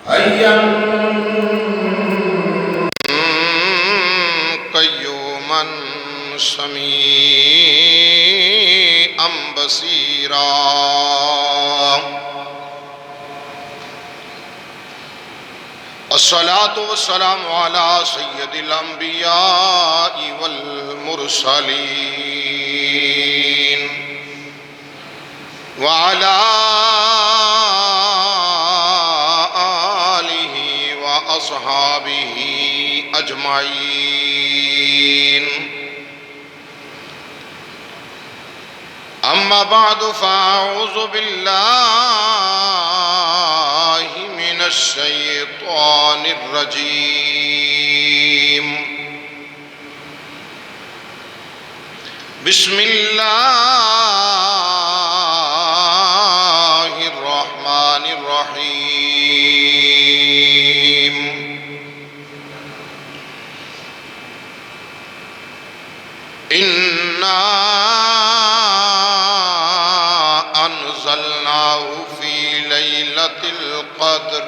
حيا قيوما سميعا بصيرا الصلاة والسلام على سيد الأنبياء والمرسلين وعلى آله وأصحابه أجمعين. أما بعد فأعوذ بالله من الشيطان الرجيم. بسم الله الرحمن الرحيم. إنا أنزلناه في ليلة القدر.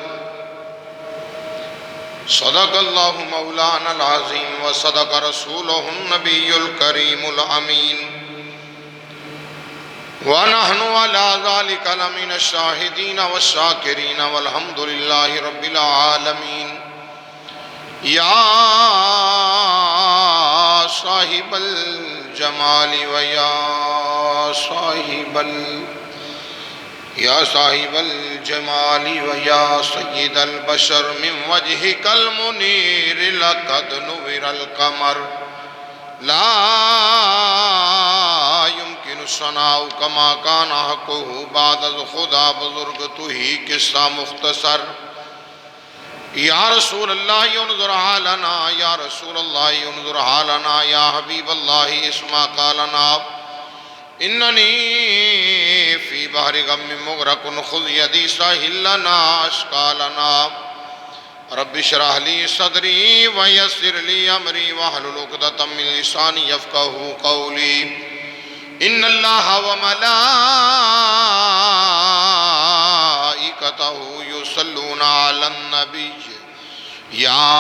صدق الله مولانا العظيم وصدق رسوله النبي الكريم الأمين ونحن على ذلك لمن الشاهدين والشاكرين والحمد لله رب العالمين. يا صاحب الجمال ويا صاحب الجمال ويا سيد البشر من وجهك المنير لقد نور القمر لا يمكن الثناء كما كان حقه بعد خدا بزرگ تو ہی قصہ مختصر. یا رسول اللہ انظر حالنا یا رسول اللہ انظر حالنا یا حبیب اللہ اسمع قالنا اننی فی بحر غم مغرق خذ یدی ساحل لنا اشکالنا رب اشرح لی صدری ویسر لی امری واحلل عقدۃ من لسانی یفقہوا قولی. ان اللہ وملائکتہ یصلون علی النبی یا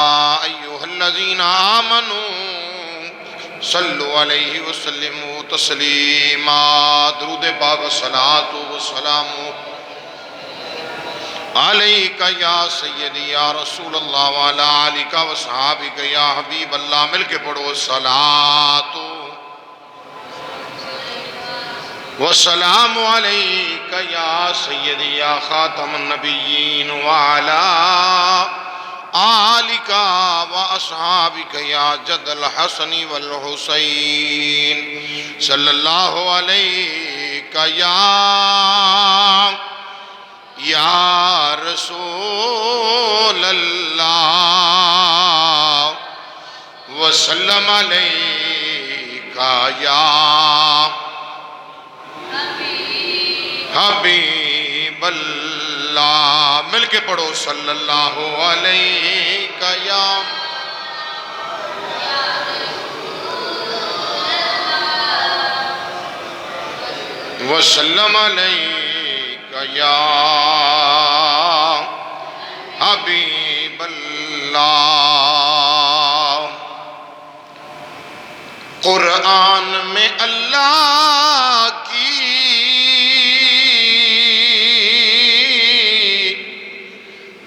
ایہا الذین آمنوا صلو علیہ وسلم تسلیما. درود پاک صلاۃ و سلام علیک یا سیدی یا رسول اللہ وعلی آلک و صحابک یا حبیب اللہ. مل کے پڑھو صلاۃ و سلام علیک یا سیدی یا خاتم النبیین وعلی آلک و اصحابک یا جد الحسن والحسین صلی اللہ علیک یا رسول اللہ وسلم علیک یا حبیب اللہ. مل کے پڑھو صلی اللہ علیہ یا وسلم علیہ یا حبیب اللہ. قرآن میں اللہ کی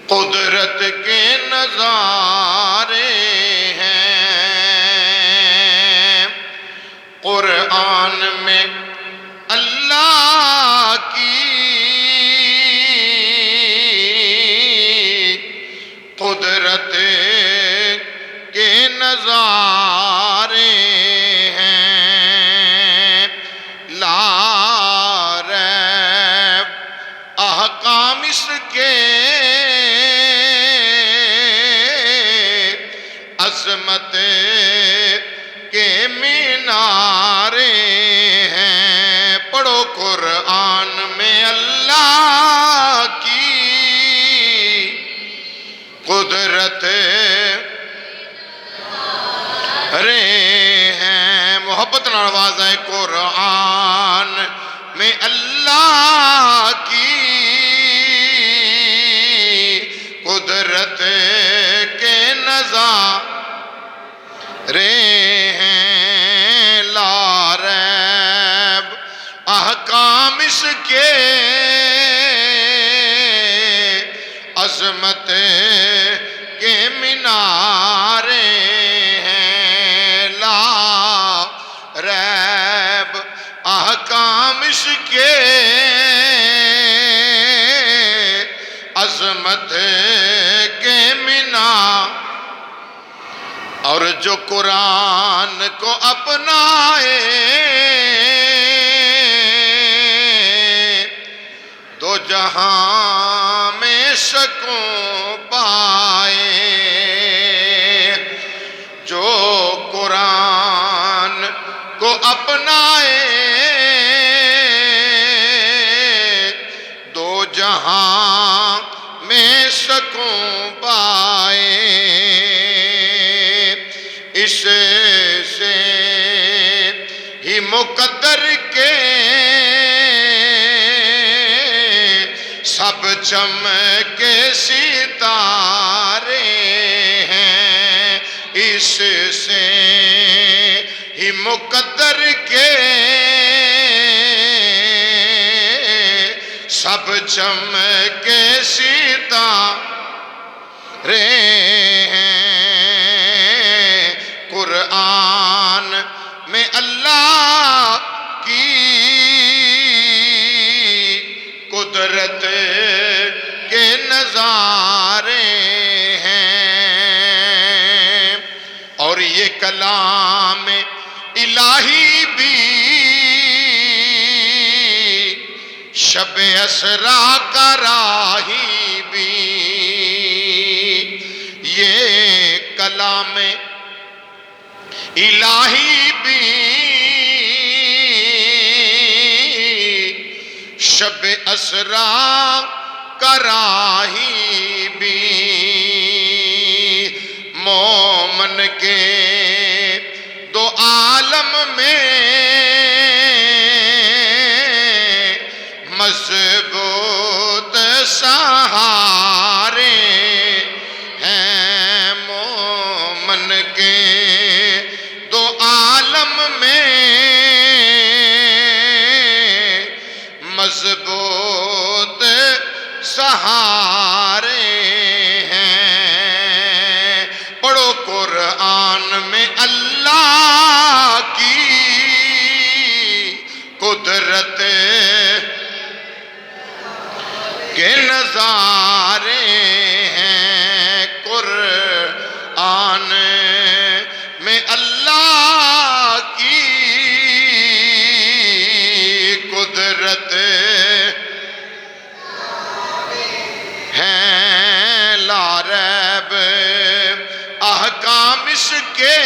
قدرت کے نظارے ہیں. قرآن میں اللہ کی قدرت کے نظارے ہیں. لا ریب احکام اس کے عظمت کے مینارے ہیں. قرآن میں اللہ کی قدرت کے نظارے ہیں، لا ریب احکام اس کے عظمت کے مینارے ہیں، لا ریب احکام اس کے عظمت کے مینار۔ اور جو قرآن کو اپنائے دو جہاں میں سکون پائے، جو قرآن کو اپنائے دو جہاں میں سکون پائے، اس سے ہی مقدر کے سب چمکے ستارے ہیں، اس سے ہی مقدر کے سب چمکے ستارے ہیں۔ قرآن میں اللہ کی قدرت کے نظارے ہیں، اور یہ کلام الہی بھی شب اسرا کا راہی بھی، یہ کلام الہی بھی شب اسرا کا راہی بھی، مومن کے دو عالم میں مضبوط سہارے ہیں، مومن کے دو عالم میں مضبوط سہارے ہیں۔ پڑھو قرآن میں اللہ کی قدرت کے نظارے ہیں، قرآن میں اللہ کی قدرت ہیں، لا ریب احکام اس کے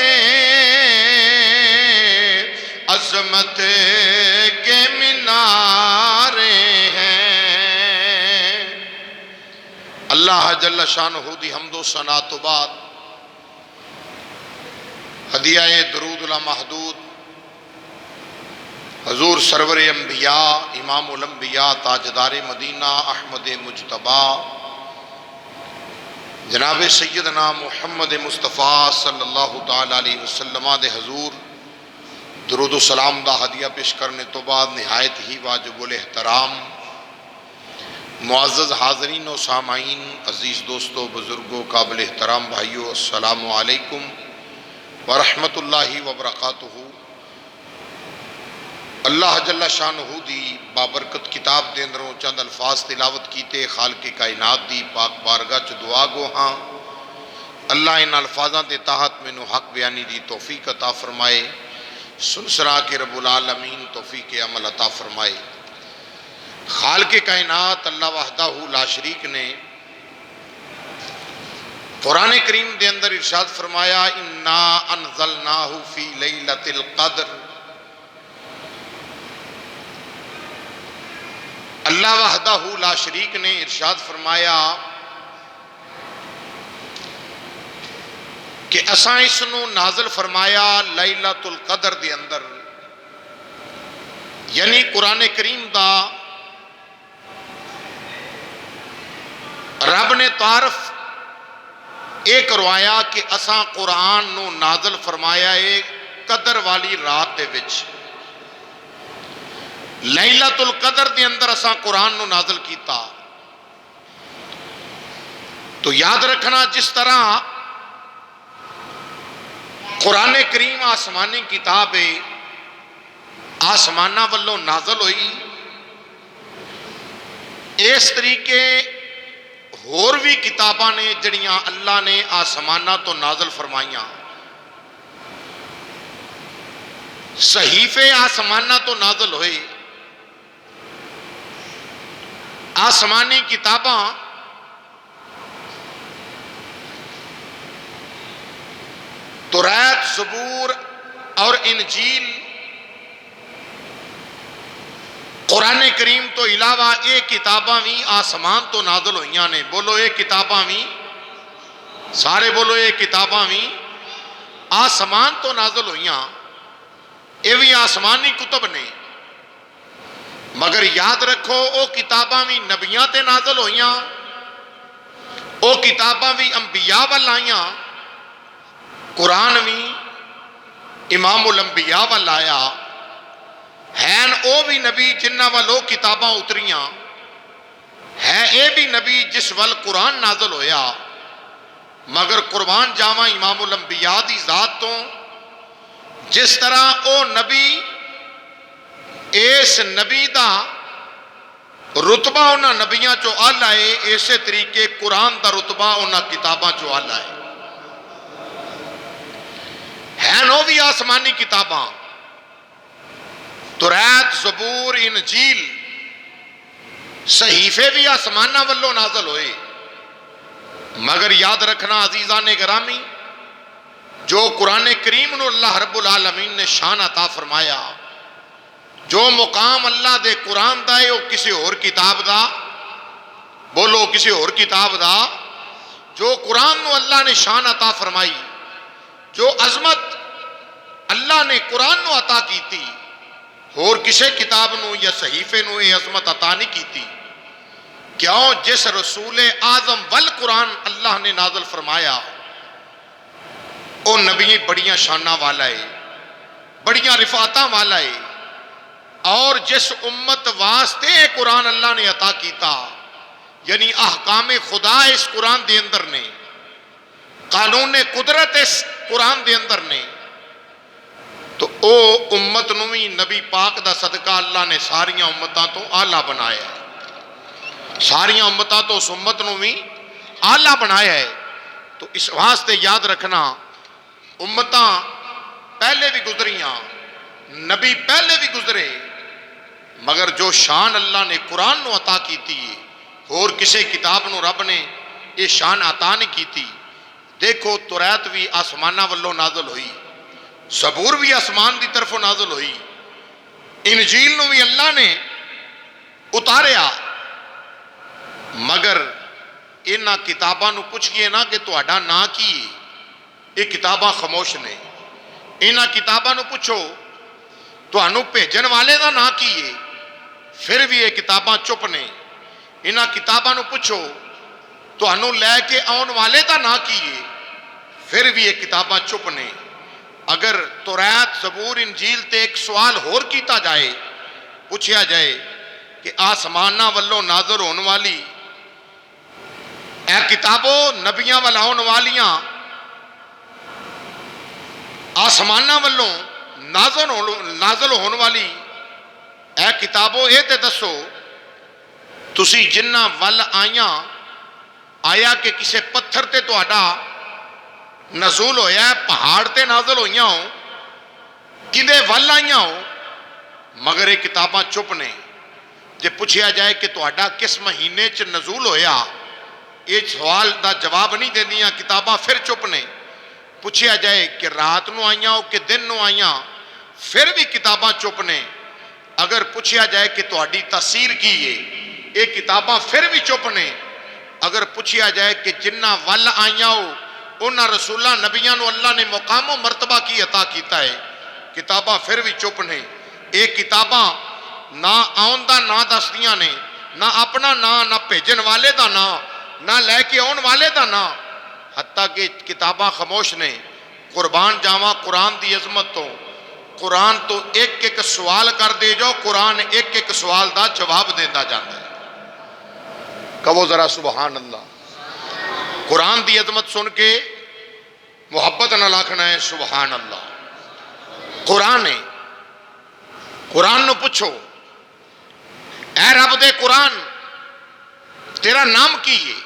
عظمت کے مینارے ہیں۔ اللہ جل شانہ دی حمد و ثنا تو بعد ہدیہ درود لامحدود حضور سرور انبیاء امام الانبیاء تاجدار مدینہ احمد مجتبی جناب سیدنا محمد مصطفیٰ صلی اللہ تعالی علیہ وسلم دے حضور درود و سلام دا ہدیہ پیش کرنے تو بعد نہایت ہی واجب الاحترام معزز حاضرین و سامعین، عزیز دوستو، بزرگوں، قابل احترام بھائیو، السلام علیکم ورحمت اللہ وبرکاتہ۔ اللہ جل شانہ دی بابرکت کتاب دے اندروں چند الفاظ تلاوت کیتے، خالق کائنات دی پاک بارگاہ چ دعا گو ہاں اللہ ان الفاظاں دے تحت مینوں حق بیانی دی توفیق عطا فرمائے، سن سنا کے رب العالمین توفیق عمل عطا فرمائے۔ خالق کائنات اللہ وحدہ لا شریک نے قرآن کریم دے اندر ارشاد فرمایا انا انزلناہ فی لیلۃ القدر۔ اللہ وحدہ لا شریک نے ارشاد فرمایا کہ اساں اس نو نازل فرمایا لیلۃ القدر دے اندر، یعنی قرآن کریم دا رب نے تعارف یہ کروایا کہ اساں قرآن نو نازل فرمایا ہے قدر والی رات دے وچ، لیلۃ القدر دے اندر اساں قرآن نو نازل کیتا۔ تو یاد رکھنا جس طرح قرآن کریم آسمانی کتاب ہے، آسمانہ والوں نازل ہوئی، اس طریقے اور بھی کتاباں نے جڑیاں اللہ نے آسمانہ تو نازل فرمائیاں، صحیفے آسمانہ تو نازل ہوئے، آسمانی کتاباں توریت، زبور اور انجیل قرآن کریم تو علاوہ یہ کتاباں بھی آسمان تو نازل ہوئیاں نے۔ بولو یہ کتاباں بھی، سارے بولو یہ کتاباں بھی آسمان تو نازل ہوئیاں، یہ بھی آسمانی کتب نے۔ مگر یاد رکھو وہ کتاباں بھی نبیاں تے نازل ہوئیاں، وہ کتاباں بھی انبیاء وال آئیاں، قرآن بھی امام الانبیاء وال آیا، ہیں او بھی نبی جنہ والو کتاباں اتریاں، ہے اے بھی نبی جس وال قرآن نازل ہویا۔ مگر قربان جاواں امام الانبیاء دی ذات تو، جس طرح او نبی اس نبی دا رتبہ انہاں نبیاں چو آلہ ہے، اسی طریقے قرآن دا رتبہ انہاں کتاباں چو آلہ ہے۔ ہیں نو بھی آسمانی کتاباں، توریت، زبور، انجیل، صحیفے بھی آسمانہ والوں نازل ہوئے۔ مگر یاد رکھنا عزیزان گرامی، جو قرآن کریم نو اللہ رب العالمین نے شان عطا فرمایا، جو مقام اللہ دے قرآن دا ہے وہ کسی اور کتاب دا، بولو کسی اور کتاب دا، جو قرآن نو اللہ نے شان عطا فرمائی، جو عظمت اللہ نے قرآن نو عطا کیتی، اور کسی کتاب نو یا صحیفے نو یہ عظمت عطا نہیں کیتی۔ کیوں؟ جس رسول اعظم والقرآن اللہ نے نازل فرمایا، او نبی بڑیاں شانہ والا ہے، بڑیاں رفعتاں والا ہے، اور جس امت واسطے قرآن اللہ نے عطا کیتا، یعنی احکام خدا اس قرآن دے اندر نے، قانون قدرت اس قرآن دے اندر نے، تو او امت نو بھی نبی پاک دا صدقہ اللہ نے ساریاں امتاں تو آلہ بنایا ہے، ساریاں امتاں تو اس امت نو بھی آلہ بنایا ہے۔ تو اس واسطے یاد رکھنا، امتاں پہلے بھی گزریاں، نبی پہلے بھی گزرے، مگر جو شان اللہ نے قرآن نو عطا کیتی ہے، اور کسی کتاب نو رب نے یہ شان عطا نہیں کیتی۔ دیکھو توریت بھی آسمانہ والوں نازل ہوئی، زبور بھی آسمان دی طرف نازل ہوئی، انجیل نو بھی اللہ نے اتاریا، مگر انہاں کتاباں نو پوچھئے نا کہ تہاڈا نا کی ہے، یہ کتاباں خاموش نے۔ انہاں کتاباں نو پوچھو تہانوں بھیجن والے دا نا کی ہے، پھر بھی یہ کتاباں چپ نے۔ انہاں کتاباں نو پوچھو تہانوں لے کے آن والے دا نا کی ہے، پھر بھی یہ کتاباں چپ نے۔ اگر توریت، زبور، انجیل تے ایک سوال اور کیتا جائے، پوچھیا جائے کہ آسمانہ والوں نازل ہون والی اے کتابوں نبیاں والاؤن والیاں، آسمانہ والوں نازل ہون والی اے کتابوں اے تے دسو تسی جنہ ول آئیاں، آیا کہ کسے پتھر تے تو آڈا نزول ہویا ہے، پہاڑ تے نازل ہویاں ہوں، کدے ول آئیاں ہوں، مگر یہ کتاباں چپ نے۔ جے پوچھیا جائے کہ تو آڈا کس مہینے چ نزول ہویا، یہ سوال دا جواب نہیں دے دیاں، کتاباں پھر چپ نے۔ پوچھیا جائے کہ رات نو آئیاں ہو کہ دن نو آئیاں، پھر بھی کتاباں چپ نے۔ اگر پوچھیا جائے کہ تو آڈی تفسیر کی ہے، یہ کتاباں پھر بھی چپ نے۔ اگر پوچھیا جائے کہ جنہ ول آئیاں ہو انہاں رسولہ نبیاں نو اللہ نے مقام و مرتبہ کی عطا کیتا ہے، کتاباں پھر بھی چپ نے۔ یہ کتاباں نہ آن دا نا دسدیاں نے، نہ اپنا نا، نہ بھیجن والے دا نا، نہ لے کے آن والے دا نا، حتیٰ کہ کتاباں خاموش نے۔ قربان جاواں قرآن دی عظمت تو، قرآن تو ایک ایک سوال کر دے جو، قرآن ایک ایک سوال دا جواب دیتا جاتا ہے۔ کہو ذرا سبحان اللہ۔ قرآن دی عظمت سن کے محبت نہ لاکھنا ہے سبحان اللہ۔ قرآن ہے، قرآن نو پوچھو اے رب دے قرآن تیرا نام کی ہے؟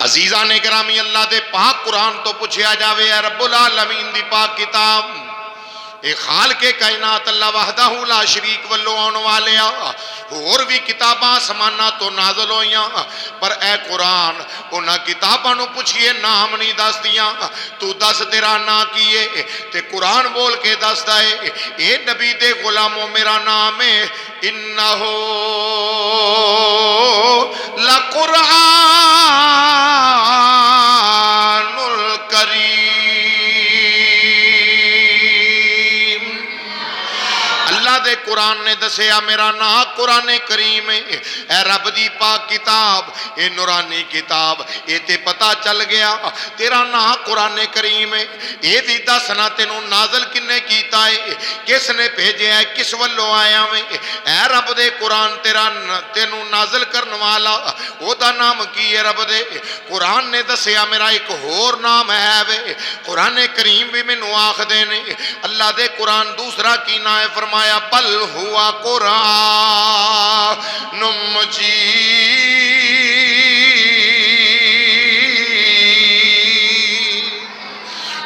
عزیزان گرامی اللہ دے پاک قرآن تو پوچھیا جاوے اے رب العالمین دی پاک کتاب، اے خالق کائنات اللہ وحدہ لا شریک والو آن والے اور بھی کتاباں سمانا تو نازل ہویاں، پر اے قرآن انہاں کتاباں نو پوچھئے نام نہیں دس دیاں، تو دس تیرا نا کیے تے قرآن بول کے دس دائے اے نبی دے غلاموں میرا نام ہے انہو لقرآن الکریم۔ اللہ دے قرآن نے دسیا میرا نا قرآن کریم ہے، اے رب دی پاک کتاب، اے نورانی کتاب، اے تے پتہ چل گیا تیرا نا قرآن کریم ہے۔ اے بھی دسنا تینوں نازل کنے کیتا ہے، کس نے بھیجے ہے، کس والوں آیا میں؟ اے رب دے قرآن تینوں نازل کرن والا او دا نام کی ہے رب دے؟ قرآن نے دسیا میرا ایک اور نام ہے وے، قرآن کریم بھی میں نو آخ دینے۔ اللہ دے قرآن دوسرا کی نا ہے، فرمایا بل ہوا قرآن مجید،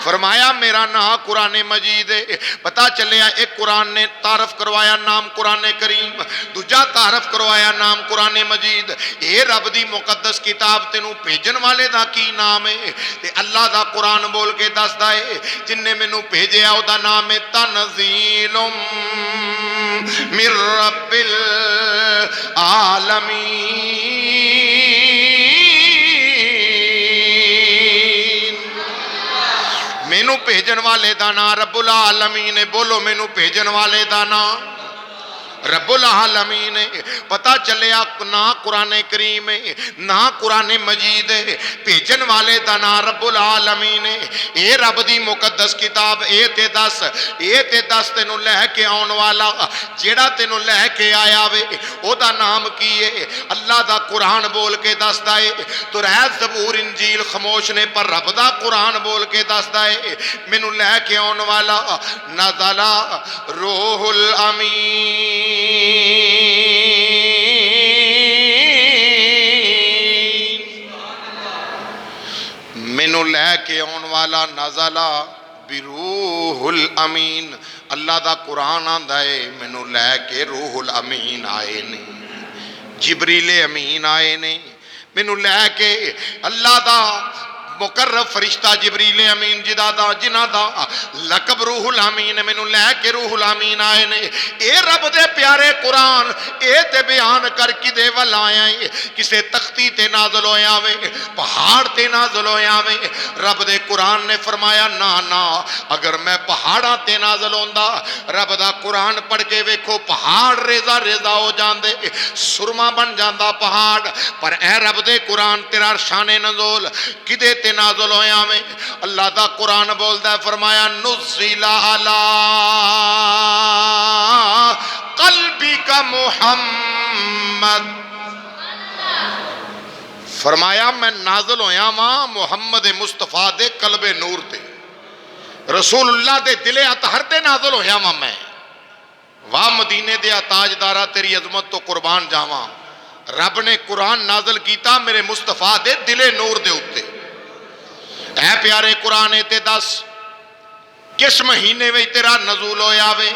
فرمایا میرا نا قرآن مجید ہے۔ پتہ چلیا ایک قرآن نے تعارف کروایا نام قرآن کریم، دوجا تعارف کروایا نام قرآن مجید۔ اے رب دی مقدس کتاب تینوں بھیجن والے دا کی نام ہے؟ تے اللہ دا قرآن بول کے دس دائے جن نے مینوں بھیجے او دا نام ہے تنزیل من رب العالمین۔ مینوں بھیجن والے دا نا رب العالمین ہے، بولو مینوں بھیجن والے دا نا رب العالمین ہے۔ پتہ چلیا نہ قرآن کریم ہے نہ قرآن مجید ہے، بھیجن والے دا نا رب العالمین ہے۔ اے رب دی مقدس کتاب اے تے دس تینوں لے کے آن والا جیڑا تینوں لے کے آیا وے او دا نام کی ہے؟ اللہ دا قرآن بول کے دس دائے تو رہ زبور انجیل خاموش نے، پر رب دا قرآن بول کے دس دائے مینوں لے کے آن والا نزل روح الامین، مینوں لے کے آن والا نزل بروح الامین۔ اللہ دا قرآن آندا ہے مینوں لے کے روح الامین آئے نے، جبریل امین آئے نے مینوں لے کے۔ اللہ دا مقرب فرشتہ جبریل امین جنہ دا لقب روح الامین مینوں لے کے روح الامین آئے نے۔ اے رب دے پیارے قرآن اے تے بیان کر کی دے ول آیا ہے، کسے تختی تے نازل ہویا وے، پہاڑ تے نازل ہویا وے۔ رب دے قرآن نے فرمایا نا اگر میں پہاڑاں تے نازل ہوندا، رب دا قرآن پڑھ کے ویکھو پہاڑ ریزہ ہو جاندے، سرما بن جاندا پہاڑ، پر اے رب دے قرآن تیرا شان نزول کدے تے نازل ہویا میں؟ اللہ دا قرآن بولدا ہے فرمایا نزل علی قلبک محمد، فرمایا میں نازل ہویا ماں محمد مصطفیٰ دے قلب نور تے، رسول اللہ دے دل اطہر تے نازل ہویا ماں میں۔ واہ مدینے دے تاجدارا تیری عظمت تو قربان جاواں، رب نے قرآن نازل کیتا میرے مصطفیٰ دے دل نور دے اتے۔ اے پیارے قرآن تے دس کس مہینے میں تیرا نزول ہویا وے؟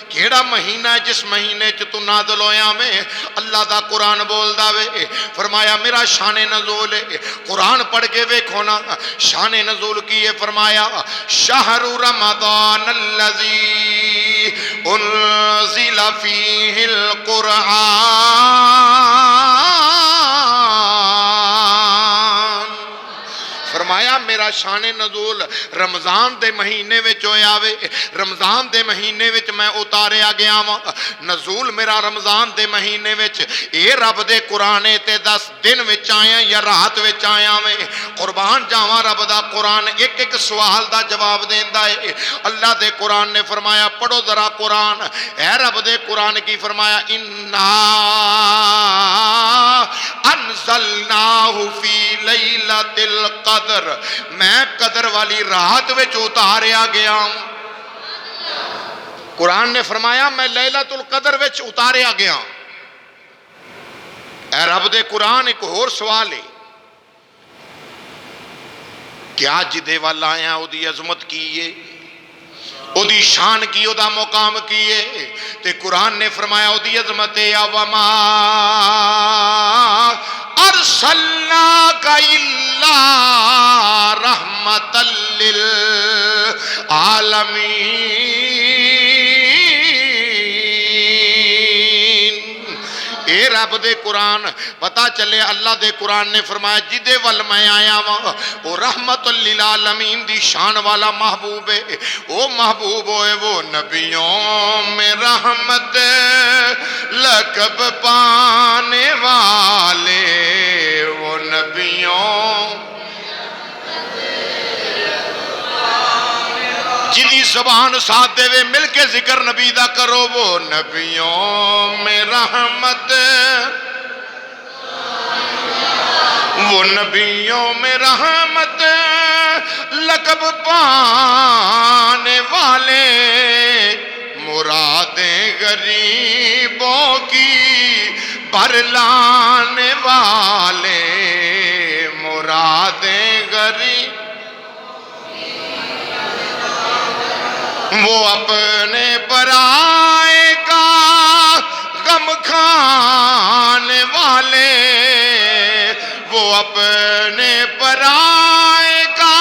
کیڑا مہینہ ہے جس مہینے تو نازل ہویا میں؟ اللہ دا قرآن بول دا وے، فرمایا میرا شان نزول ہے، قرآن پڑھ کے ویکھو نا شان نزول کی ہے۔ فرمایا شہر رمضان الذی انزل فیہ القرآن، فرمایا میرا شان نزول رمضان دے مہینے وچ ہویا وے، رمضان دے مہینے وچ میں اتاریا گیا وا، نزول میرا رمضان دے مہینے وچ، اے رب دے قرآن تے 10 دن وچ آیا یا رات وچ آیا وے، قربان جاواں رب دا قرآن ایک ایک سوال دا جواب دیندا ہے۔ اللہ دے قرآن نے فرمایا پڑھو ذرا قرآن، اے رب دے قرآن کی فرمایا انا انزلناہ فی لیلۃ القدر، میں قدر والی رات وچ اتاریا گیا ہوں۔ قرآن نے فرمایا میں لیلۃ القدر وچ اتاریا گیا۔ اے رب دے قرآن ایک اور سوال ہے، کیا جدے والا آیا او دی عظمت کیے، او دی شان کی، او دا مقام کیے، تے قرآن نے فرمایا او دی عظمت یا وما ارسلناک الا رحمۃ للعالمین۔ اے رب دے قرآن پتا چلے اللہ دے قرآن نے فرمایا جدے ول میں آیا ہوں وہ رحمت للعالمین دی شان والا محبوب ہے۔ وہ محبوب ہوئے وہ نبیوں میں رحمت لقب پانے والے، وہ نبیوں جدی زبان ساتھ دے وے مل کے ذکر نبی دا کرو، وہ نبیوں میں رحمت، وہ نبیوں میں رحمت لقب پانے والے، مرادیں غریبوں کی بھرلانے والے، مرادیں غریب وہ اپنے پرائے کا غم کھانے والے، وہ اپنے پرائے کا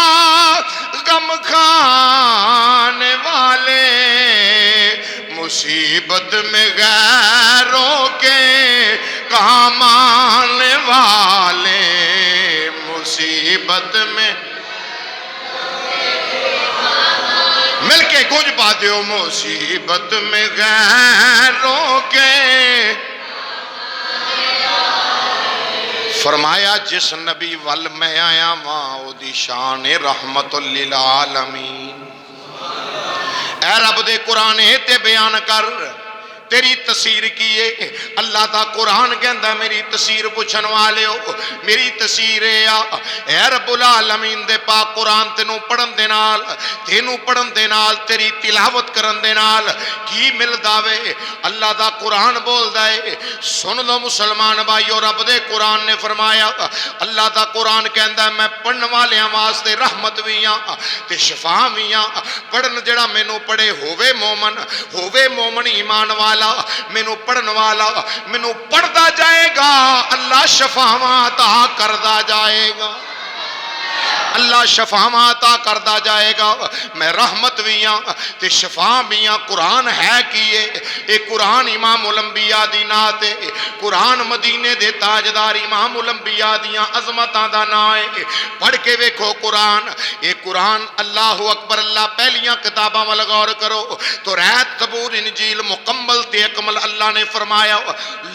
غم کھانے والے، مصیبت میں غیروں کے کام آنے والے، مصیبت میں مل کے گونج پاتے ہو، مصیبت میں غیروں کے۔ فرمایا جس نبی ول میں آیا وہاں او دی شان رحمت للعالمین۔ اے رب دے قرآن تے بیان کر تیری تصیر کیے، اللہ دا قرآن کہندا میری تصیر پوچھن والے ہو، میری تصیر اے رب العالمین دے پاک قرآن تینوں پڑھن دے نال، تینوں پڑھن دے نال، تیری تلاوت کرن دے نال کی ملدا وے؟ اللہ دا قرآن بولدا ہے، سن لو مسلمان بھائیو، رب دے قرآن نے فرمایا اللہ دا قرآن کہندا میں پڑھن والیاں واسطے رحمت بھی ہاں تے شفا بھی ہاں۔ پڑھن جڑا مینوں پڑھے ہووے مومن ایمان والا، مینوں پڑھن والا مینوں پڑھدا جائے گا، اللہ شفاواں عطا کردا جائے گا، اللہ شفاواں عطا کردا جائے گا۔ میں رحمت بھی ہاں تے شفا بھی ہاں۔ قرآن ہے کیے اے قرآن امام الانبیاء دی نعت ہے، قرآن مدینے دے تاجدار امام الانبیاء دیاں عظمتاں دا نام ہے۔ پڑھ کے ویکھو قرآن، اے قرآن اللہ اکبر، اللہ پہلیاں کتاباں ول غور کرو، توریت زبور انجیل مکمل تے اکمل اللہ نے فرمایا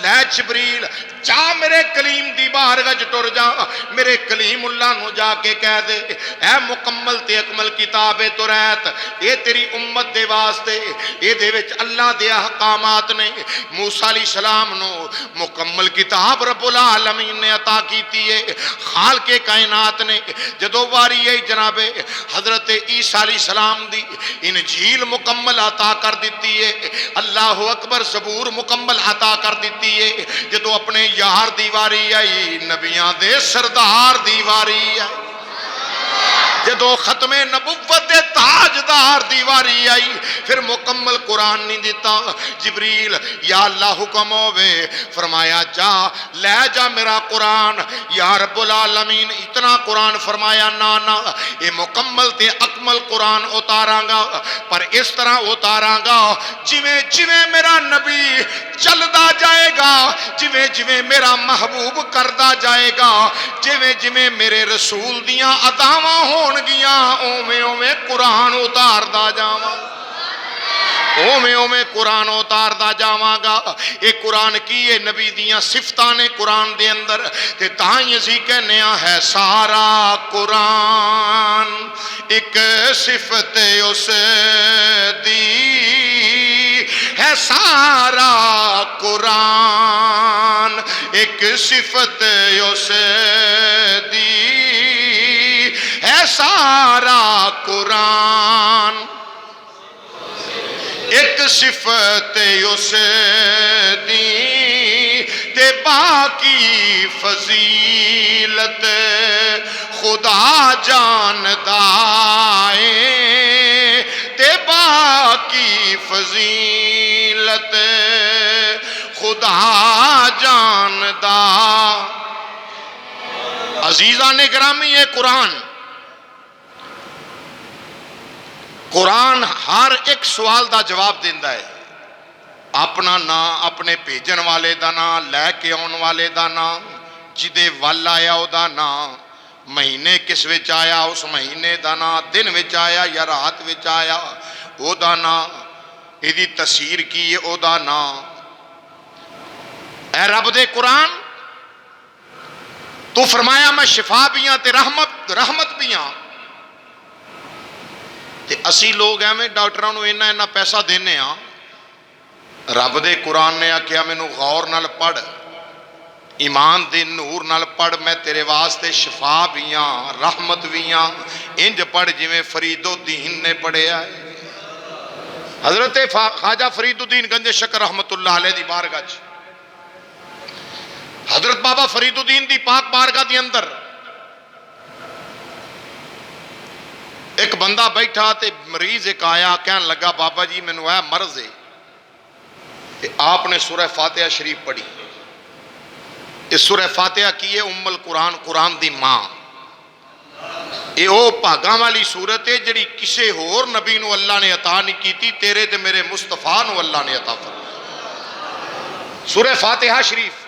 لے جبریل جا میرے کلیم دی بارگاہ وچ ٹر جا، میرے کلیم اللہ نو جا کے کہہ دے اے مکمل تے اکمل کتاب توریت، اے تیری امت دے واسطے، اے دے وچ اللہ دے احکامات نے۔ موسیٰ علیہ السلام نو مکمل کتاب رب العالمین نے عطا کیتی ہے، خالق کائنات نے جدو واری ہے جناب حضرت عیسیٰ علیہ السلام دی انجیل مکمل عطا کر دیتی ہے، اللہ اکبر، زبور مکمل عطا کر دیتی ہے، جدو اپنے یار دیواری آئی، نبیاں دے سردار دیواری آئی، جدو ختم نبوت تاجدار دیواری آئی، پھر مکمل قرآن نہیں دیتا۔ جبریل یا اللہ حکم ہوئے، فرمایا جا لے جا میرا قرآن، یا رب العالمین اتنا قرآن فرمایا نا یہ مکمل تے اکمل قرآن اتاراں گا، پر اس طرح اتاراں گا جویں میرا نبی چلدا جائے گا، جویں میرا محبوب کردا جائے گا، جویں میرے رسول دیاں عطاواں ہون ہون گیاں اوویں اوویں قرآن اتاردا جاواں اوویں اوویں قرآن اتاردا جاواں گا اے قرآن کی اے نبی دیاں صفتاں نے قرآن دے اندر تے تاں ہی اسی کہنے ہے سارا قرآن ایک صفت اس دی ہے سارا قرآن ایک صفت اس دی ہے سارا قرآن ایک صفت اس دی تے باقی فضیلت خدا جاندا ہے تے باقی فضیلت خدا جاندا عزیزان گرامی یہ قرآن ہر ایک سوال دا جواب دیندہ ہے اپنا نا اپنے بھیجن والے دا نا لے کے آن والے دا نا جدے وال آیا او دا نا مہینے کس وچ آیا اس مہینے دا نا دن وچ آیا یا رات وچ آیا او دا نا ایدی تفسیر کی او دا نا اے رب دے قرآن تو فرمایا میں شفا بھی ہاں تے رحمت بھی ہاں تے اسی لوگ ہیں میں ڈاکٹروں نے اینا پیسہ دینے ہاں رب دے قرآن نے آکھیا مینوں غور نال پڑھ ایمان دے نور نال پڑھ میں تیرے واسطے شفا بھی ہاں رحمت بھی ہاں انج پڑھ جویں فرید الدین نے پڑھے آئے حضرت خواجہ فرید الدین گنج شکر رحمت اللہ علیہ دی بارگاہ چ حضرت بابا فرید الدین دی پاک بارگاہ دی اندر ایک بندہ بیٹھا تے مریض ایک آیا کہنے لگا بابا جی میں نو ہے مرض ہے کہ آپ نے سورہ فاتحہ شریف پڑھی اس سورہ فاتحہ کی ہے ام القرآن قرآن دی ماں یہ او پاگاں والی سورت ہے جڑی کسے ہور نبی نو اللہ نے عطا نہیں کی تھی تیرے تے میرے مصطفیٰ نو اللہ نے عطا فرمائی سورہ فاتحہ شریف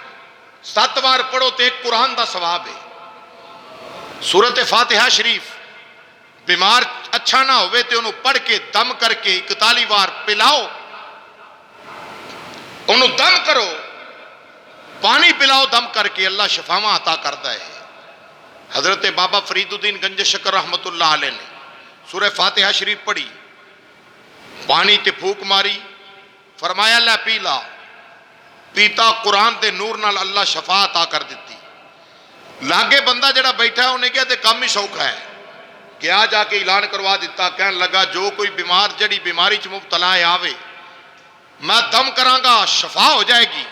7 بار پڑھو تے ایک قرآن دا ثواب ہے سورت فاتحہ شریف بیمار اچھا نہ ہوئے تے انہوں پڑھ کے دم کر کے 41 بار پلاؤ انہوں دم کرو پانی پلاؤ دم کر کے اللہ شفاواں عطا کرتا ہے حضرت بابا فرید الدین گنج شکر رحمت اللہ علیہ نے سورہ فاتحہ شریف پڑھی پانی تے پھوک ماری فرمایا لے پیلا پیتا قرآن دے نور نال اللہ شفا عطا کر دیتی لاگے بندہ جڑا بیٹھا ہے انہیں کہا تے کم ہی سوکھا ہے کیا جا کے اعلان کروا دیتا کہنے لگا جو کوئی بیمار جڑی بیماری چ مبتلا ہے آوے میں دم کراں گا شفا ہو جائے گی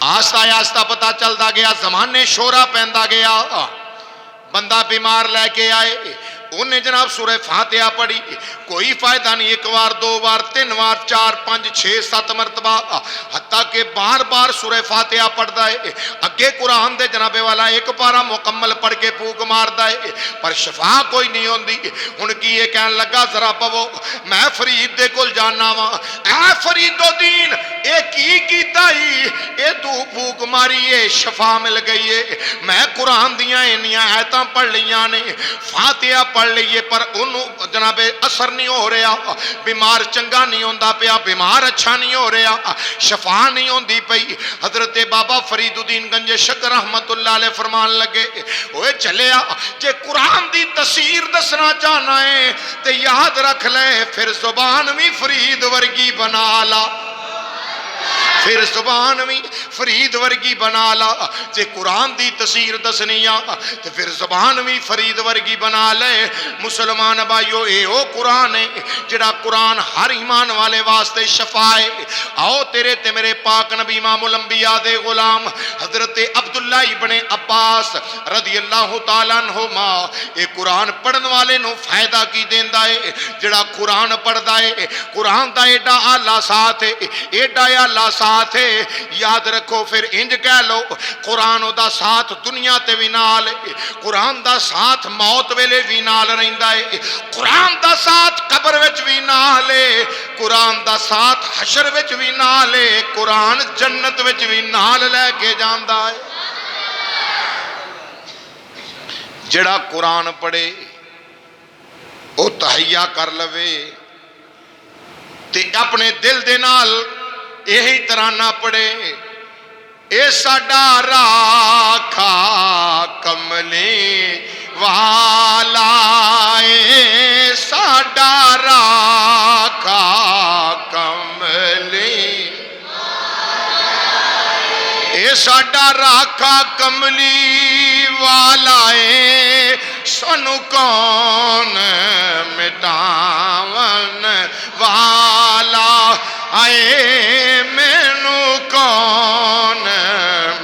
آستہ آستہ پتہ چلتا گیا زمانے شورا پہندا گیا بندہ بیمار لے کے آئے انہیں جناب سورہ فاتحہ پڑھی کوئی فائدہ نہیں 1 بار 2 بار 3 بار 4 5 6 7 مرتبہ حتیٰ کہ بار بار سورہ فاتحہ پڑھتا ہے اگے قرآن دے جناب والا 1 پارا مکمل پڑھ کے پھوک مارتا ہے پر شفا کوئی نہیں ہوندی ان کی یہ کہنے لگا ذرا پو میں فرید دے کول جانا وا اے فرید الدین اے کی کیتا ہی اے تو پھوک ماری اے شفا مل گئی ہے میں قرآن دیاں انیاں آیتاں پڑھ لیاں نے فاتحہ پڑھ لئیے پر انہوں جناب اثر نہیں ہو رہا بیمار چنگا نہیں ہوندہ پیا بیمار اچھا نہیں ہو رہا شفا نہیں ہوندی پئی حضرت بابا فرید الدین گنج شکر رحمت اللہ علیہ فرمان لگے اوے چلیا جے قرآن دی تفسیر دسنا چاہنا ہے تے یاد رکھ لے پھر زبان بھی فرید ورگی بنا لا پھر زبان بھی فرید ورگی بنا لا جے قرآن دی تفسیر دسنی تو پھر زبان بھی فرید ورگی بنا لے مسلمان بھائیو اے او قرآن ہے جڑا قرآن ہر ایمان والے واسطے شفا ہے آؤ تیرے تے میرے پاک نبی امام الانبیاء دے غلام حضرت عبداللہ ابن عباس رضی اللہ تعالیٰ عنہما اے قرآن پڑھن والے نو فائدہ کی دیندہ ہے جڑا قرآن پڑھدا ہے قرآن دا ایڈا آلہ ساتھ ہے ایڈا آلہ ساتھ ہے یاد رکھو پھر انج کہہ لو قرآن دا ساتھ دنیا تے بھی نال قرآن دا ساتھ موت ویلے بھی نال رہندا ہے قرآن دا ساتھ قبر وچ بھی نال ہے قرآن دا ساتھ حشر وچ بھی نال ہے قرآن جنت وچ بھی نال لے کے جاندا ہے جڑا قرآن پڑھے وہ تہیا کر لوے تے اپنے دل دے نال یہی ترانہ پڑھے، اے ساڈا راکھا کملی والا، اے ساڈا راکھا کملی، اے ساڈا راکھا کملی والا، اے سانو کون مٹاون والا، آئے مینو کون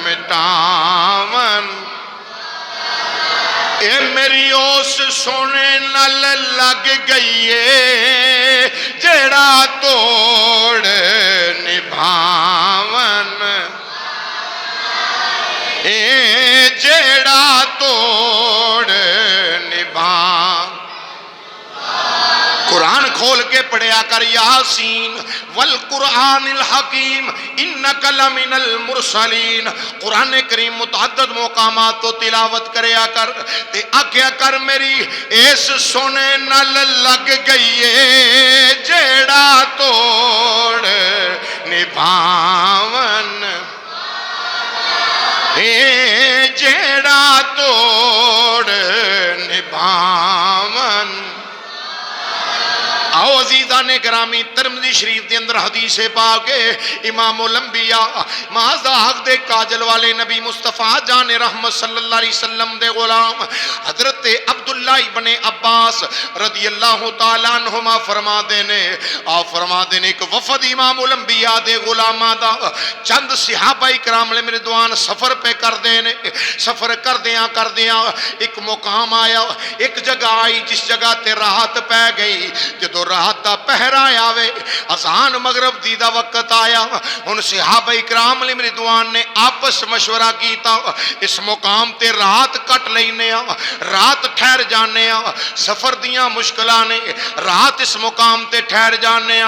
مٹاون، اے میری اس سونے نال لگ گئیے جیڑا توڑ نبھاون، اے جیڑا توڑ نبھاون۔ قرآن کھول کے پڑھیا کر، یاسین والقرآن الحکیم انک لمن المرسلین، قرآن کریم متعدد مقامات تو تلاوت کریا کر تے آکھیا کر میری اس سونے نال لگ گئیے جیڑا توڑ نبھاون، اے جیڑا توڑ نبھاون۔ آؤ عزیزان گرامی، ترمذی شریف دے اندر حدیث پاک امام الانبیاء معاذ حق دے کاجل والے نبی مصطفیٰ جان رحمت صلی اللہ علیہ وسلم دے غلام حضرت عبداللہ ابن عباس رضی اللہ تعالیٰ عنہما فرما دینے، آپ فرما دینے کہ وفد امام الانبیاء دے غلامہ دا چند صحابہ اکرام علیہ مردوان سفر پہ کر دینے، سفر کر دیاں ایک مقام آیا، ایک جگہ آئی جس جگہ تے راحت پہ گئی، جدو رات دا پہرا آوے، اذان مغرب دی دا وقت آیا، ان صحابہ اکرام علیہ رضوان نے آپس مشورہ کیتا، اس مقام تے رات کٹ لینے، رات ٹھہر جانے، سفر دیاں مشکلانے، رات اس مقام تے ٹھہر جانے،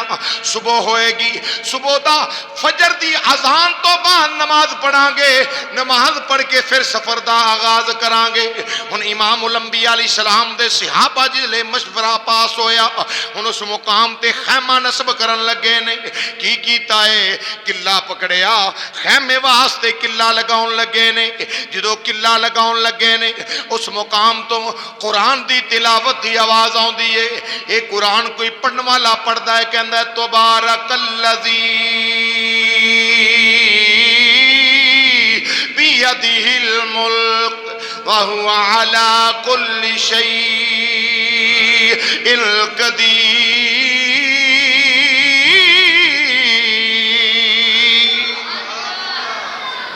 صبح ہوئے گی، صبح دا فجر دی اذان تو بعد نماز پڑھاں گے، نماز پڑھ کے پھر سفر دا آغاز کران گے۔ ان امام الانبیاء علیہ السلام دے صحابہ جلے مشورہ پاس ہویا، ان اس مقام تے خیمہ نصب کرن لگے نے، کی کیتا ہے قلعہ پکڑیا، خیمے واسطے قلعہ لگاؤن لگے نے، جدو قلعہ لگاؤن لگے نے اس مقام تو قرآن دی تلاوت دی آواز آن دیئے، ایک قرآن کوئی پڑھن والا پڑھدا ہے کہندا ہے تبارک الذی بیدہ الملک وہو علی کل شیء قدیر۔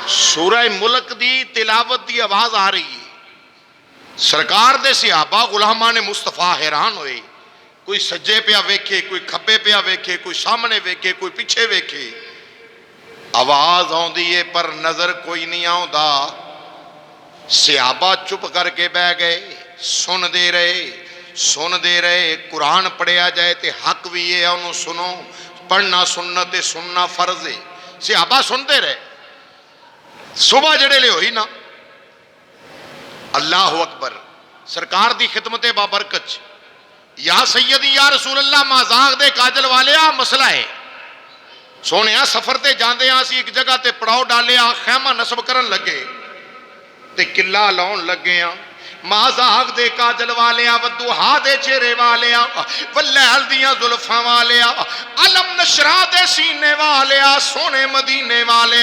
سورہ ملک دی تلاوت دی آواز آ رہی ہے، سرکار دے صحابہ غلامان مصطفیٰ حیران ہوئے، کوئی سجے پیا ویکھے، کوئی کھبے پیا ویکھے، کوئی سامنے ویکھے، کوئی پیچھے ویکھے، آواز آن دیئے پر نظر کوئی نہیں آن دا۔ صحابہ چپ کر کے بہ گئے، سن دے رہے، قرآن پڑھیا جائے تے حق بھی ہے انہوں سنو، پڑھنا سنت سننا فرض ہے، صحابہ سنتے رہے۔ صبح جڑے لے ہوئی نا، اللہ اکبر، سرکار دی خدمت بابرکت، یا سیدی یا رسول اللہ مازاغ دے کاجل والے مسئلہ ہے، سونے سفر تے جاندے سی ایک جگہ تے پڑاؤ ڈالے خیمہ نصب کرن لگے تے قلعہ لاؤن لگے مازاغ دے کاجل والے ودوہا دے چہرے والے واللیل دیاں زلفاں والے علم نشرہ دے سینے والے سونے مدینے والے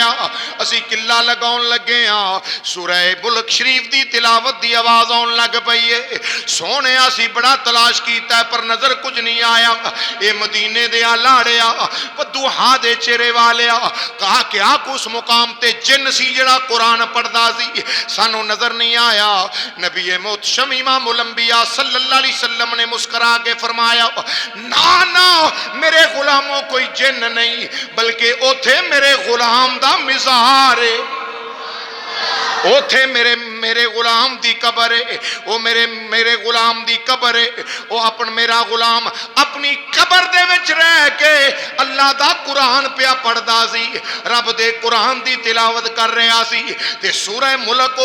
اسی قلعہ لگاؤن لگے سورہ ملک شریف دی تلاوت دی آواز آن لگ پئیے، سونے اسی بڑا تلاش کیتا ہے پر نظر کچھ نہیں آیا، اے مدینے دے لاڑے ودوہا دے چہرے والے کہا کہ آکو اس مقام تے جن سی جڑا قرآن پڑھدا سی سانو نظر نہیں آیا۔ نبی محتشم امام الانبیاء صلی اللہ علیہ وسلم نے مسکرا کے فرمایا نا میرے غلاموں کوئی جن نہیں بلکہ اوتھے میرے غلام دا مزار ہے، اوتھے میرے غلام دی قبر ہے، وہ میرے غلام دی قبر ہے، وہ میرا غلام اپنی قبر دے وچ رہ کے اللہ اللہ دا قرآن پیا پڑھدا سی، رب دے قرآن دی تلاوت کر رہا سی، تے سورہ ملک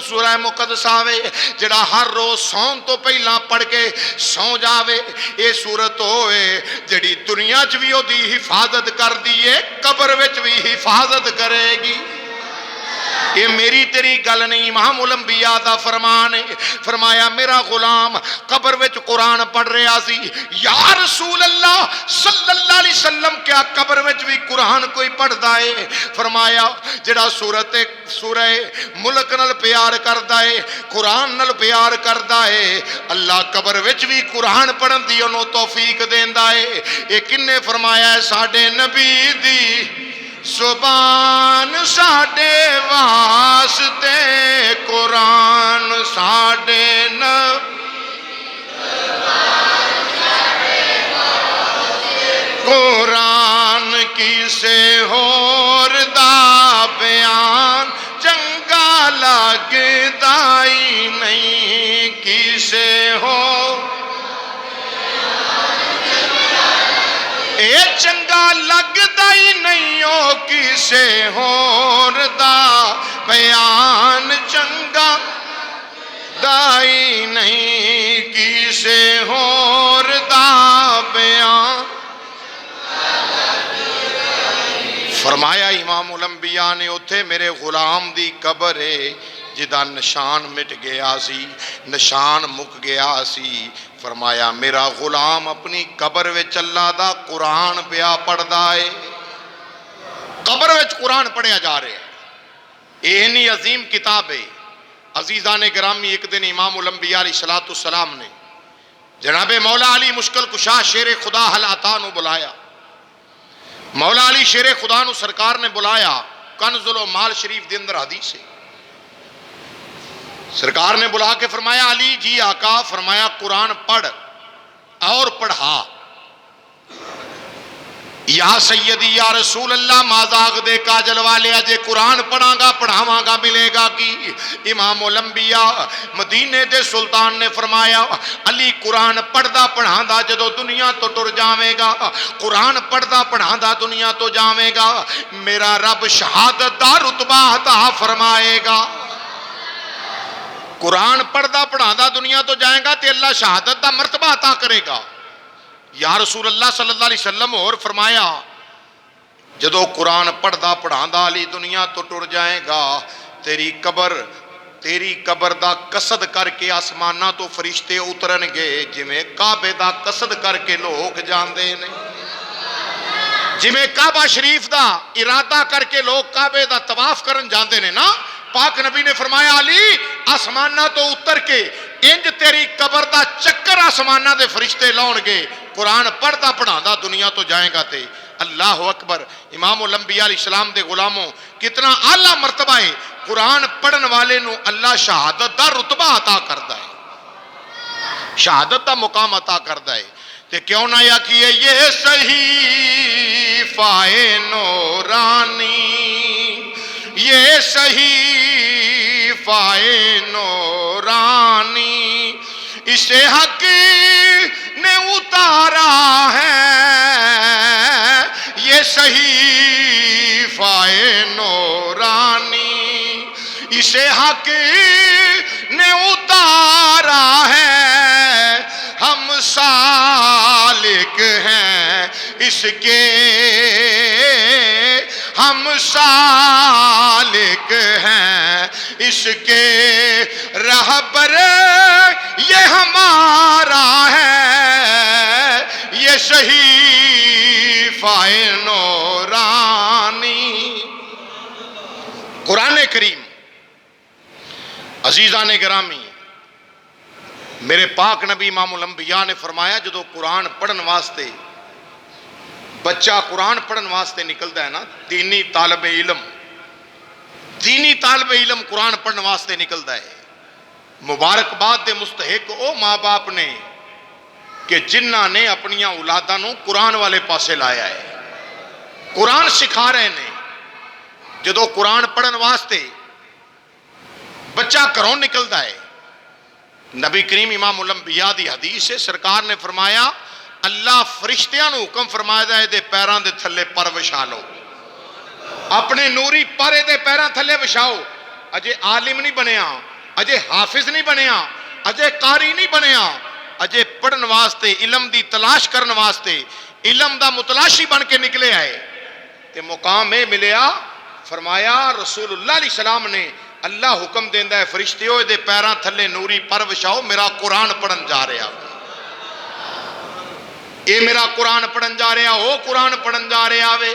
سورہ مقدسہ وے جڑا ہر روز سون تو پہلا پڑھ کے سو جاوے، اے سورت ہوئے جڑی دنیا چ بھی او دی حفاظت کر دیئے قبر وچ بھی حفاظت کرے گی۔ یہ میری تیری گل نہیں، امام الانبیاء دا فرمان ہے، فرمایا میرا غلام قبر وچ قرآن پڑھ رہا سی، یا رسول اللہ صلی اللہ علیہ وسلم کیا قبر وچ بھی قرآن کوئی پڑھدا ہے؟ فرمایا جڑا سورہ ملک نال پیار کردا ہے، قرآن نال پیار کردا ہے، اللہ قبر وچ بھی قرآن پڑھن دی انہوں توفیق دیندا ہے۔ یہ کنے فرمایا ہے؟ ساڈے نبی دی زبان ساڈے واسطے قرآن، ساڈے قرآن کسے ہور دا بیان چنگا لگدا ہی نہیں، کسے ہور اے چنگا لگدا ہی نہیں، او کسے ہور دا بیان چنگا دائی نہیں، کسے ہور دا بیان۔ فرمایا امام الانبیاء نے اتھے میرے غلام دی قبر ہے جدا نشان مٹ گیا سی، نشان مک گیا سی۔ فرمایا میرا غلام اپنی قبر وچ اللہ دا قرآن پیا پڑھدا ہے، قبر وچ قرآن پڑھیا جا رہے ہیں۔ اینی عظیم کتاب ہے۔ عزیزان گرامی، ایک دن امام الانبیاء علیہ السلام نے جناب مولا علی مشکل کشا شیر خدا حل عطا نو بلایا، مولا علی شیر خدا نو سرکار نے بلایا، کنز المال شریف دے اندر حدیث ہے، سرکار نے بلا کے فرمایا علی جی آقا، فرمایا قرآن پڑھ اور پڑھا، یا سیدی یا رسول اللہ مازاغ دے کا جلوہ لیا، جے قرآن پڑھاں گا پڑھاواں گا ملے گا کی؟ امام الانبیاء مدینے دے سلطان نے فرمایا علی قرآن پڑھدا پڑھاندہ جدو دنیا تو ٹر جاوے گا، قرآن پڑھدا پڑھاندہ دنیا تو جاوے گا، میرا رب شہادت دا رتبہ عطا فرمائے گا۔ قرآن پڑھدا پڑھاندہ دنیا تو جائے گا تے اللہ شہادت دا مرتبہ عطا کرے گا۔ یا رسول اللہ صلی اللہ علیہ وسلم، اور فرمایا جدو قرآن پڑھدا پڑھاندہ علی دنیا تو ٹر جائے گا، تیری قبر دا قصد کر کے آسمانہ تو فرشتے اترن گے، جویں کعبے دا قصد کر کے لوگ جاندے نے، جویں کعبہ شریف دا ارادہ کر کے لوگ کعبے دا طواف کرن جاندے نے نا، پاک نبی نے فرمایا علی آسمانہ تو اتر کے انج تیری قبر دا چکر آسمانہ دے فرشتے لاؤن گے، قرآن پڑھدا پڑھاندہ دنیا تو جائیں گا تے۔ اللہ اکبر۔ امام الانبیاء علیہ السلام دے غلاموں کتنا اعلیٰ مرتبہ ہے، قرآن پڑھن والے نو اللہ شہادت دا رتبہ عطا کردا ہے، شہادت دا مقام عطا کردا ہے۔ تے کیوں نہ یا کیے یہ صحیفہ نورانی، یہ صحیفہ نورانی اسے حق نے اتارا ہے، یہ صحیفہ نورانی اسے حق نے اتارا ہے، ہم سالک ہیں اس کے، ہم سالک ہیں اس کے، رہبر یہ ہمارا ہے، یہ صحیفہ نورانی۔ قرآن کریم عزیزان گرامی، میرے پاک نبی امام الانبیاء نے فرمایا جدو قرآن پڑھن واسطے بچہ قرآن پڑھن واسطے نکلتا ہے نا، دینی طالب علم قرآن پڑھن واسطے نکلتا ہے، مبارکباد دے مستحق او ماں باپ نے کہ جنہ نے اپنیاں اولاداں نو قرآن والے پاسے لایا ہے، قرآن سکھا رہے نے۔ جدو قرآن پڑھن واسطے بچہ گھروں نکلتا ہے، نبی کریم امام الانبیاء دی حدیث ہے، سرکار نے فرمایا اللہ فرشتیاں نو حکم فرمایا ہے دے پیران دے تھلے پر وشا لو، اپنے نوری پارے دے پیران تھلے وشاؤ. اجے عالم نہیں بنیا، اجے حافظ نہیں بنیا، اجے قاری نہیں بنیا، اجے پڑھن واسطے علم دی تلاش کرن واسطے علم دا متلاشی بن کے نکلے آئے تے مقام میں ملیا. فرمایا رسول اللہ علیہ السلام نے اللہ حکم دیندہ ہے فرشتیوں دے پیران تھلے نوری پر وشاؤ، میرا قرآن پڑھن جا رہا، اے میرا قرآن پڑھن جا رہا، وہ قرآن پڑھن جا رہا وے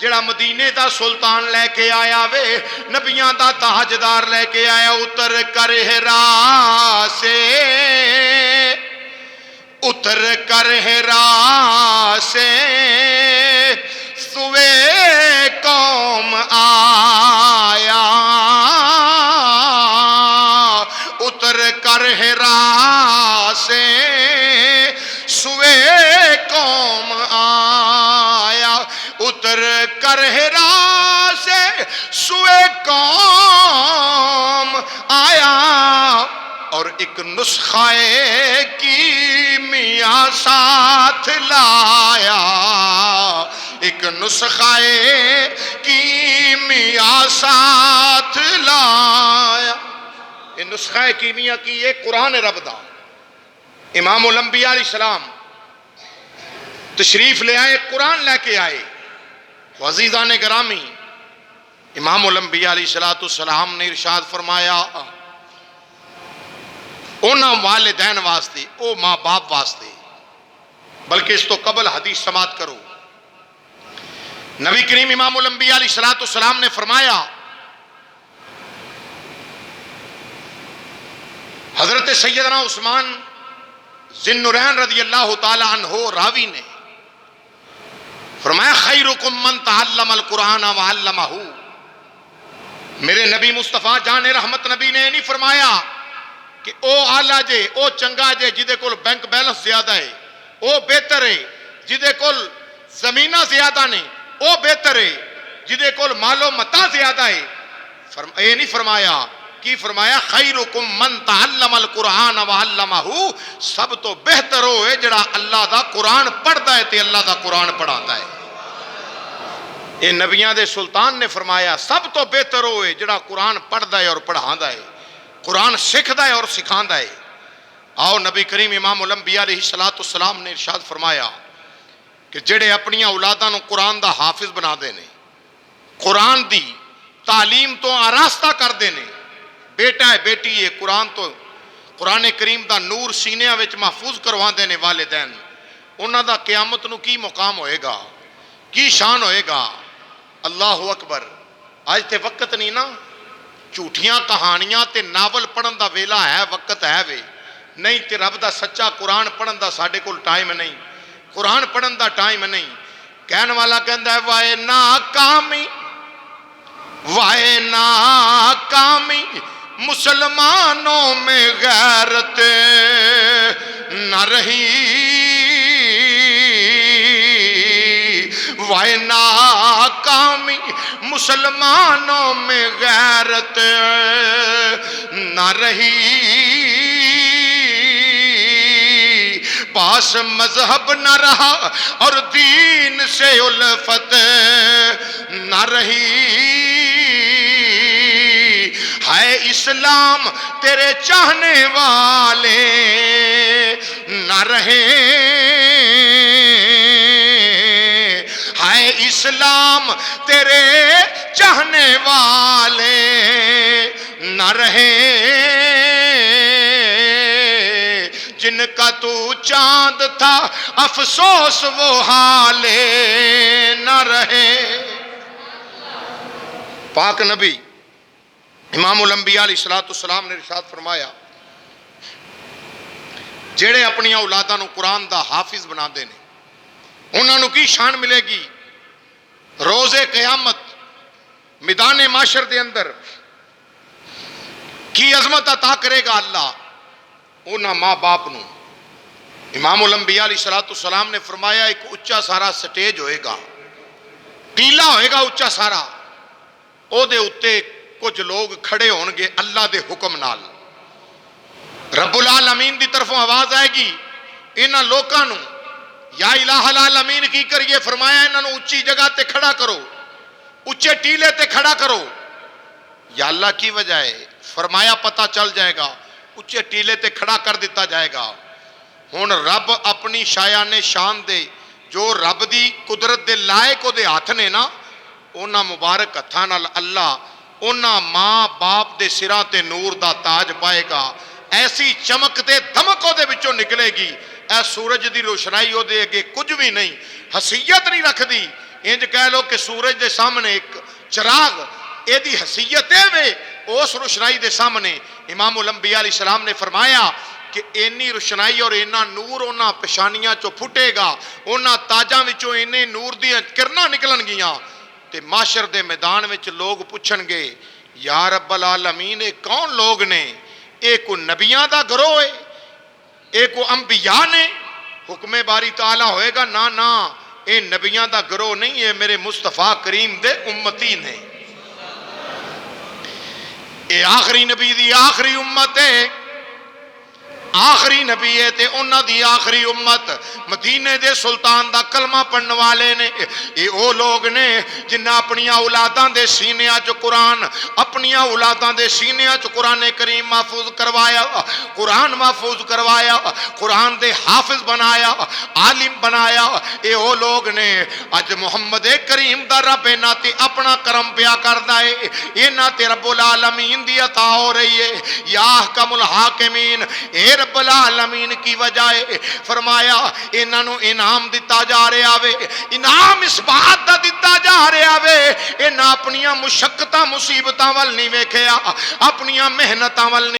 جڑا مدینے دا سلطان لے کے آیا وے، نبیان دا تاجدار لے کے آیا. اتر کر ہرا سے، اتر کر ہرا سے سوے قوم آیا، اتر کر ہرا سے سوے قوم آیا، اتر کر ہرا سے سوے قوم آیا. اور ایک نسخہ کیمیا ساتھ لایا، ایک نسخہ کیمیا ساتھ لایا. یہ نسخہ کیمیا کی یہ قرآن رب دا. امام الانبیاء علیہ السلام تشریف لے آئے، قرآن لے کے آئے. عزیزان گرامی، امام الانبیاء علیہ السلام نے ارشاد فرمایا اونا والدین واسطے، او ماں باپ واسطے، بلکہ اس تو قبل حدیث سماعت کرو. نبی کریم امام الانبیاء علیہ السلام نے فرمایا، حضرت سیدنا عثمان ذی النورین رضی اللہ تعالی عنہ راوی نے فرمایا خیرکم من تعلم القرآن وعلمہ. میرے نبی مصطفیٰ جان رحمت نبی نے نہیں فرمایا کہ او آلہ جے، او چنگا جے جدے کول بینک بیلنس زیادہ ہے، او بہتر ہے جدے کول زمینہ زیادہ نے، او بہتر ہے جدے کول مال و متاع زیادہ ہے. اے نہیں فرمایا. کی فرمایا خیرکم من تعلم القرآن وعلمہ، سب تو بہتر ہوئے جڑا اللہ دا قرآن پڑھتا ہے تے اللہ دا قرآن پڑھاتا ہے. اے نبیان دے سلطان نے فرمایا سب تو بہتر ہوئے جڑا قرآن پڑھتا ہے اور پڑھاتا ہے، قرآن سکھدا ہے اور سکھاندا ہے. آؤ نبی کریم امام الانبیاء علیہ السلام نے ارشاد فرمایا کہ جڑے اپنی اولاداں نو قرآن دا حافظ بنا دینے، قرآن دی تعلیم تو آراستہ کر دینے، بیٹا ہے بیٹی ہے قرآن تو قرآن کریم دا نور سینیاں وچ محفوظ کروا دینے والدین، انہاں دا قیامت نو کی مقام ہوئے گا، کی شان ہوئے گا. اللہ اکبر. آج تے وقت نہیں نا جھوٹیاں کہانیاں تے ناول پڑھن دا ویلا ہے، وقت ہے وے نہیں تے رب دا سچا قرآن پڑھن دا ساڈے کول ٹائم نہیں، قرآن پڑھن دا ٹائم نہیں. کہن والا کہندا ہے وائے ناکامی، وائے ناکامی مسلمانوں میں غیرت نہ رہی، وائے ناکامی مسلمانوں میں غیرت نہ رہی، پاس مذہب نہ رہا اور دین سے الفت نہ رہی. ہے اسلام تیرے چاہنے والے نہ رہے، ہے اسلام تیرے چاہنے والے نہ رہے، جن کا تو چاند تھا افسوس وہ حالے نہ رہے. پاک نبی امام الانبیاء علیہ السلام نے ارشاد فرمایا جڑے اپنی اولاداں نو قرآن دا حافظ بنا دینے انہاں نو کی شان ملے گی روز قیامت میدان معاشر دے اندر، کی عظمت عطا کرے گا اللہ انہاں ماں باپ نو. امام الانبیاء علیہ السلام نے فرمایا ایک اچھا سارا سٹیج ہوئے گا، ٹیلا ہوئے گا اچھا سارا، او دے اتے کچھ لوگ کھڑے ہونگے اللہ دے حکم نال، رب العالمین دی طرفوں آواز آئے گی انہاں لوکاں نو یا الہ العالمین کی کریے؟ فرمایا انہاں نو اچھی جگہ تے کھڑا کرو، اچھے ٹیلے تے کھڑا کرو۔ یا اللہ کی وجہ ہے؟ فرمایا پتہ چل جائے گا، اچھے ٹیلے تے کھڑا کر دیتا جائے گا۔ ہن رب اپنی شایان شان دے جو رب دی قدرت دے لائق دے ہاتھ نے نا، انہاں مبارک ہتھاں نال اللہ انہاں ماں باپ دے سراں تے نور دا تاج پائے گا، ایسی چمک تے دمک دے وچوں نکلے گی، اے سورج دی روشنائی او دے اگے کچھ بھی نہیں، حیثیت نہیں رکھ دی۔ انج کہہ لو کہ سورج دے سامنے ایک چراغ اے دی حیثیت ہے، اس روشنائی دے سامنے امام الانبیاء علیہ السلام نے فرمایا کہ اینی روشنائی اور اینا نور انہاں پشانیاں چو پھٹے گا، انہاں تاجاں وچوں اینے نور دیاں کرناں نکلن گیاں تے معاشر دے میدان وچ لوگ پوچھن گے یا رب العالمین اے کون لوگ نے؟ اے کو نبیاں دا گروہ ہے؟ اے کو انبیاء نے؟ حکم باری تعالیٰ ہوئے گا نا نا، اے نبیاں دا گروہ نہیں ہے، میرے مصطفیٰ کریم دے امتی نے، اے آخری نبی دی آخری امت ہے، آخری نبی ہے تے انہاں دی آخری امت مدینے دے سلطان دا کلمہ پڑھن والے نے۔ اے او لوگ نے جنہاں اپنیاں اولاداں دے سینیاں چ قرآن، اپنیاں اولاداں دے سینیاں چ قرآن کریم محفوظ کروایا، قرآن محفوظ کروایا، قرآن دے حافظ بنایا، عالم بنایا۔ اے او لوگ نے اج محمد کریم دا رب انہاں تے اپنا کرم پیا کردا ہے، انہاں تے رب العالمین دی عطا ہو رہی ہے۔ یا احکم الحاکمین، اے رب العالمین کی وجہ ہے فرمایا انہاں نو انعام دتا جا رہا وے، انعام اس بات دا دتا جا رہا وے انہاں اپنیاں مشقتاں مصیبتاں ول نہیں ویکھیا، اپنیاں محنتاں ول